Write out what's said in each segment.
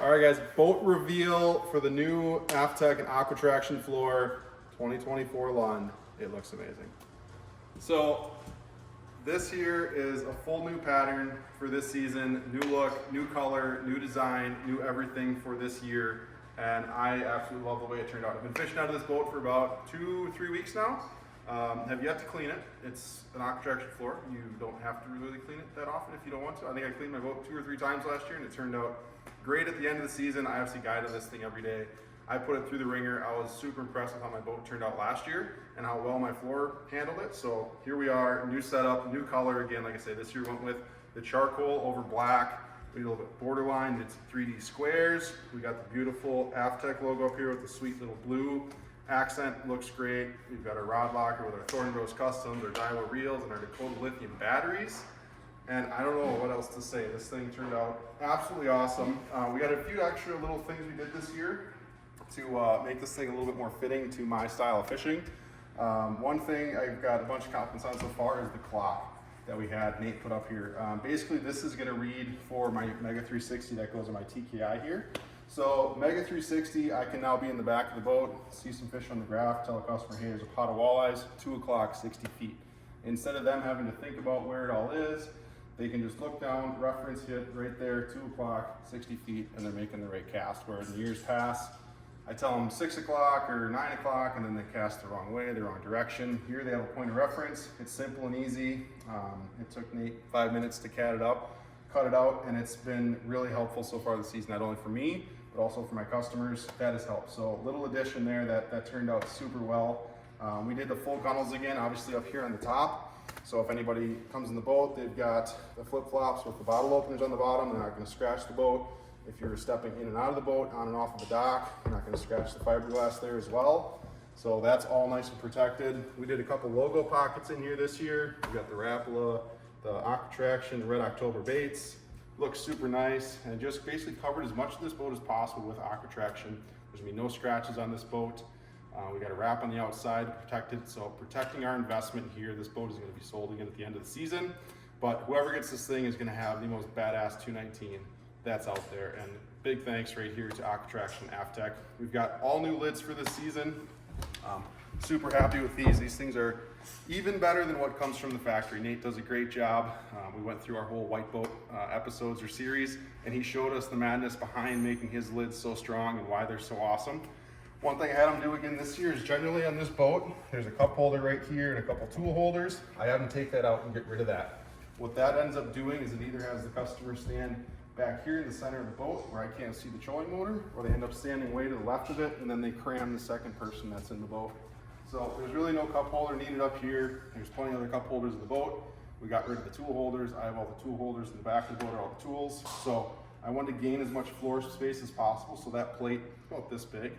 All right, guys, boat reveal for the new Aft-Tek and AquaTraction floor 2024 Lund. It looks amazing. So this here is a full new pattern for this season. New look, new color, new design, new everything for this year. And I absolutely love the way it turned out. I've been fishing out of this boat for about 2-3 weeks now. Have yet to clean it. It's an AquaTraction floor. You don't have to really clean it that often if you don't want to. I think I cleaned my boat 2 or 3 times last year and it turned out great at the end of the season. I obviously guided this thing every day. I put it through the ringer. I was super impressed with how my boat turned out last year and how well my floor handled it. So here we are, new setup, new color. Again, like I said, this year went with the charcoal over black. We did a little bit borderline, did some 3D squares. We got the beautiful Aft-Tek logo up here with the sweet little blue accent. Looks great. We've got our rod locker with our Thorn Rose Customs, our Daiwa reels, and our Dakota lithium batteries. And I don't know what else to say. This thing turned out absolutely awesome. We got a few extra little things we did this year to make this thing a little bit more fitting to my style of fishing. One thing I've got a bunch of compliments on so far is the clock that we had Nate put up here. Basically, this is gonna read for my Mega 360 that goes on my TKI here. So Mega 360, I can now be in the back of the boat, see some fish on the graph, tell a customer, hey, there's a pot of walleyes, 2 o'clock, 60 feet. Instead of them having to think about where it all is, they can just look down, reference hit right there, 2 o'clock, 60 feet, and they're making the right cast. Whereas in years past, I tell them 6 o'clock or 9 o'clock, and then they cast the wrong way, the wrong direction. Here they have a point of reference. It's simple and easy. It took Nate 5 minutes to cut it out, and it's been really helpful so far this season, not only for me, but also for my customers. That has helped. So a little addition there that turned out super well. We did the full gunnels again, obviously up here on the top. So if anybody comes in the boat, they've got the flip-flops with the bottle openers on the bottom. They're not gonna scratch the boat. If you're stepping in and out of the boat, on and off of the dock, you're not gonna scratch the fiberglass there as well. So that's all nice and protected. We did a couple logo pockets in here this year. We got the Rapala, the AquaTraction, the Red October baits. Looks super nice, and just basically covered as much of this boat as possible with AquaTraction. There's gonna be no scratches on this boat. We got a wrap on the outside to protect it. So protecting our investment here. This boat is gonna be sold again at the end of the season. But whoever gets this thing is gonna have the most badass 219 that's out there. And big thanks right here to AquaTraction Aft-Tek. We've got all new lids for this season. Super happy with these. These things are even better than what comes from the factory. Nate does a great job. We went through our whole white boat episodes or series, and he showed us the madness behind making his lids so strong and why they're so awesome. One thing I had him do again this year is generally on this boat, there's a cup holder right here and a couple tool holders. I had him take that out and get rid of that. What that ends up doing is it either has the customer stand back here in the center of the boat where I can't see the trolling motor, or they end up standing way to the left of it, and then they cram the second person that's in the boat. So there's really no cup holder needed up here. There's plenty of other cup holders in the boat. We got rid of the tool holders. I have all the tool holders in the back of the boat, are all the tools. So I wanted to gain as much floor space as possible. So that plate is about this big.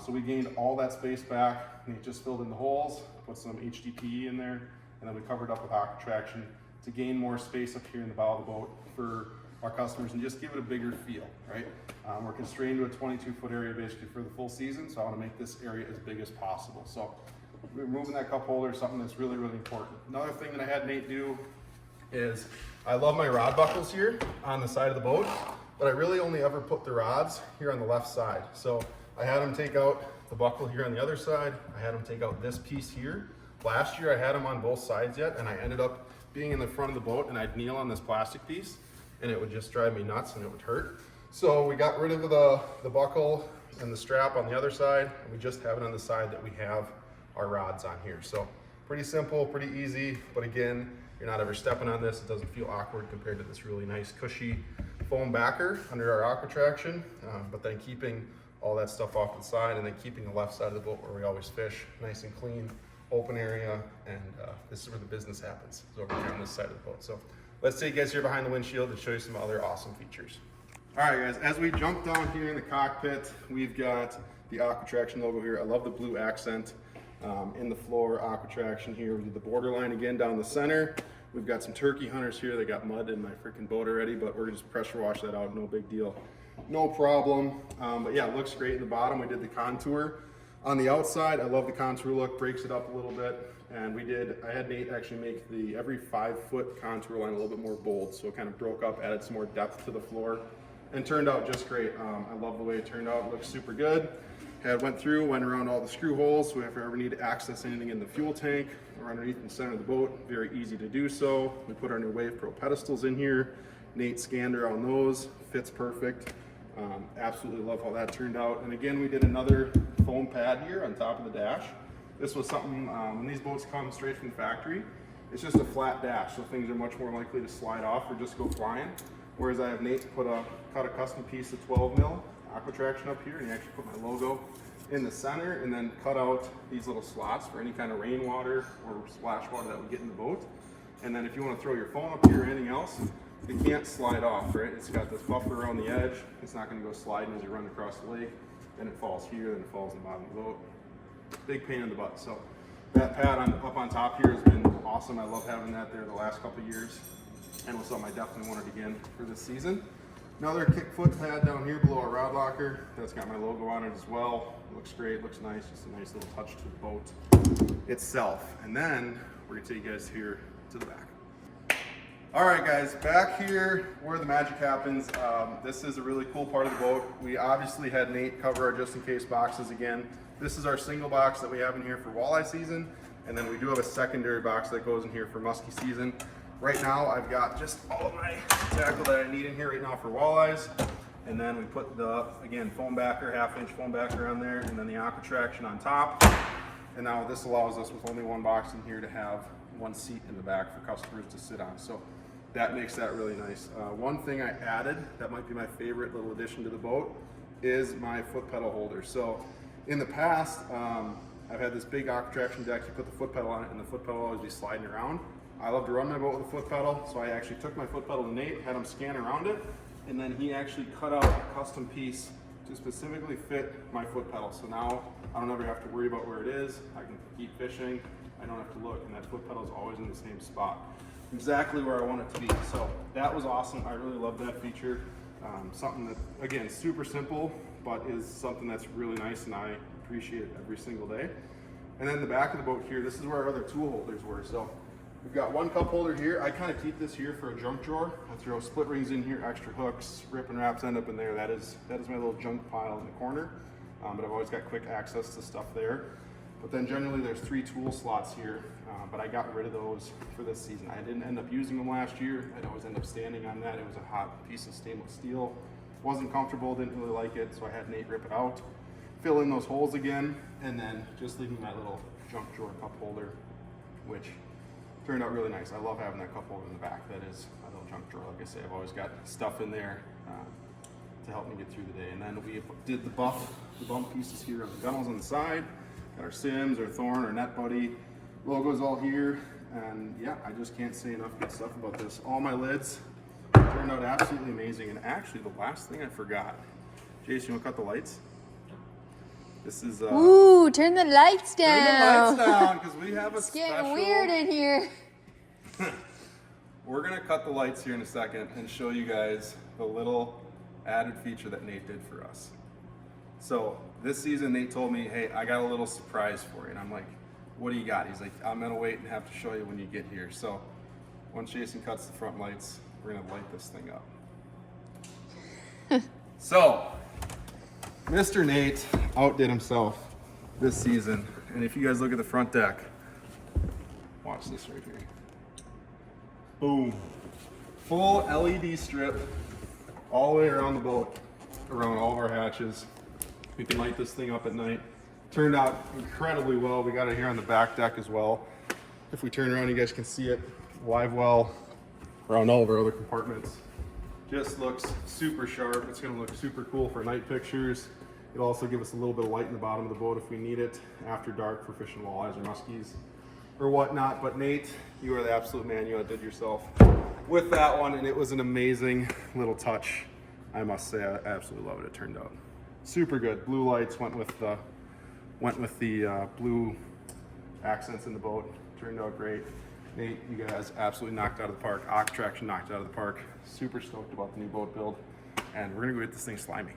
So we gained all that space back, and it just filled in the holes, put some HDPE in there, and then we covered up with AquaTraction to gain more space up here in the bow of the boat for our customers and just give it a bigger feel, right? We're constrained to a 22-foot area basically for the full season, so I want to make this area as big as possible. So removing that cup holder is something that's really, really important. Another thing that I had Nate do is I love my rod buckles here on the side of the boat, but I really only ever put the rods here on the left side. So I had him take out the buckle here on the other side. I had him take out this piece here. Last year I had him on both sides yet, and I ended up being in the front of the boat, and I'd kneel on this plastic piece, and it would just drive me nuts and it would hurt. So we got rid of the buckle and the strap on the other side, and we just have it on the side that we have our rods on here. So pretty simple, pretty easy, but again, you're not ever stepping on this. It doesn't feel awkward compared to this really nice cushy foam backer under our AquaTraction, but then keeping all that stuff off to the side, and then keeping the left side of the boat where we always fish nice and clean, open area, and this is where the business happens, is over here on this side of the boat. So let's take you guys here behind the windshield and show you some other awesome features. All right, guys, as we jump down here in the cockpit, we've got the AquaTraction logo here. I love the blue accent in the floor, AquaTraction here. We did the borderline again down the center. We've got some turkey hunters here. They got mud in my freaking boat already, but we're gonna just pressure wash that out, no big deal. No problem, but yeah, it looks great in the bottom. We did the contour on the outside. I love the contour look, breaks it up a little bit. And I had Nate actually make every 5-foot contour line a little bit more bold. So it kind of broke up, added some more depth to the floor. and turned out just great. I love the way it turned out. It looks super good. Went around all the screw holes, so if we ever need to access anything in the fuel tank or underneath in the center of the boat, very easy to do so. We put our new Wave Pro pedestals in here. Nate scanned her on those, fits perfect. Absolutely love how that turned out. And again, we did another foam pad here on top of the dash. This was something, when these boats come straight from the factory, it's just a flat dash, so things are much more likely to slide off or just go flying. Whereas I have Nate cut a custom piece of 12 mil AquaTraction up here, and he actually put my logo in the center, and then cut out these little slots for any kind of rainwater or splash water that would get in the boat. And then if you want to throw your phone up here or anything else, it can't slide off, right? It's got this buffer around the edge. It's not going to go sliding as you run across the lake. Then it falls here, then it falls in the bottom of the boat. Big pain in the butt. So that pad up on top here has been awesome. I love having that there the last couple of years, and was something I definitely wanted again for this season. Another kick foot pad down here below our rod locker. That's got my logo on it as well. It looks great, looks nice, just a nice little touch to the boat itself. And then we're gonna take you guys here to the back. All right guys, back here where the magic happens. This is a really cool part of the boat. We obviously had Nate cover our just in case boxes again. This is our single box that we have in here for walleye season. And then we do have a secondary box that goes in here for muskie season. Right now, I've got just all of my tackle that I need in here right now for walleyes. And then we put the, again, foam backer, 1/2-inch foam backer on there, and then the AquaTraction on top. And now this allows us, with only one box in here, to have one seat in the back for customers to sit on. So that makes that really nice. One thing I added that might be my favorite little addition to the boat is my foot pedal holder. So in the past, I've had this big AquaTraction deck. You put the foot pedal on it, and the foot pedal will always be sliding around. I love to run my boat with a foot pedal, so I actually took my foot pedal to Nate, had him scan around it, and then he actually cut out a custom piece to specifically fit my foot pedal. So now I don't ever have to worry about where it is. I can keep fishing. I don't have to look, and that foot pedal is always in the same spot. Exactly where I want it to be. So that was awesome. I really love that feature. Something that, again, super simple, but is something that's really nice, and I appreciate it every single day. And then the back of the boat here, this is where our other tool holders were. So we've got one cup holder here. I kind of keep this here for a junk drawer. I throw split rings in here, extra hooks, rip and wraps end up in there. That is my little junk pile in the corner. But I've always got quick access to stuff there. But then generally there's 3 tool slots here, but I got rid of those for this season. I didn't end up using them last year. I'd always end up standing on that. It was a hot piece of stainless steel. Wasn't comfortable, didn't really like it, so I had Nate rip it out, fill in those holes again, and then just leaving my little junk drawer cup holder, which turned out really nice. I love having that cup holder in the back. That is my little junk drawer. Like I say, I've always got stuff in there to help me get through the day. And then we did the bump pieces here on the gunnels on the side. Got our Sims, our Thorn, our Net Buddy logos all here. And yeah, I just can't say enough good stuff about this. All my lids turned out absolutely amazing. And actually, the last thing I forgot, Jason, you want to cut the lights? This is ooh, turn the lights down. Turn the lights down, because we have a it's getting weird in here. We're gonna cut the lights here in a second and show you guys the little added feature that Nate did for us. So this season, Nate told me, hey, I got a little surprise for you. And I'm like, what do you got? He's like, I'm gonna wait and have to show you when you get here. So once Jason cuts the front lights, we're gonna light this thing up. So, Mr. Nate outdid himself this season. And if you guys look at the front deck, watch this right here. Boom. Full LED strip all the way around the boat, around all of our hatches. We can light this thing up at night. Turned out incredibly well. We got it here on the back deck as well. If we turn around, you guys can see it live well around all of our other compartments. Just looks super sharp. It's gonna look super cool for night pictures. It'll also give us a little bit of light in the bottom of the boat if we need it after dark for fishing walleyes or muskies or whatnot. But Nate, you are the absolute man. You outdid yourself with that one, and it was an amazing little touch. I must say, I absolutely love it. It turned out super good. Blue lights went with the blue accents in the boat. Turned out great. Nate, you guys absolutely knocked it out of the park. AquaTraction knocked it out of the park. Super stoked about the new boat build, and we're gonna go get this thing slimy.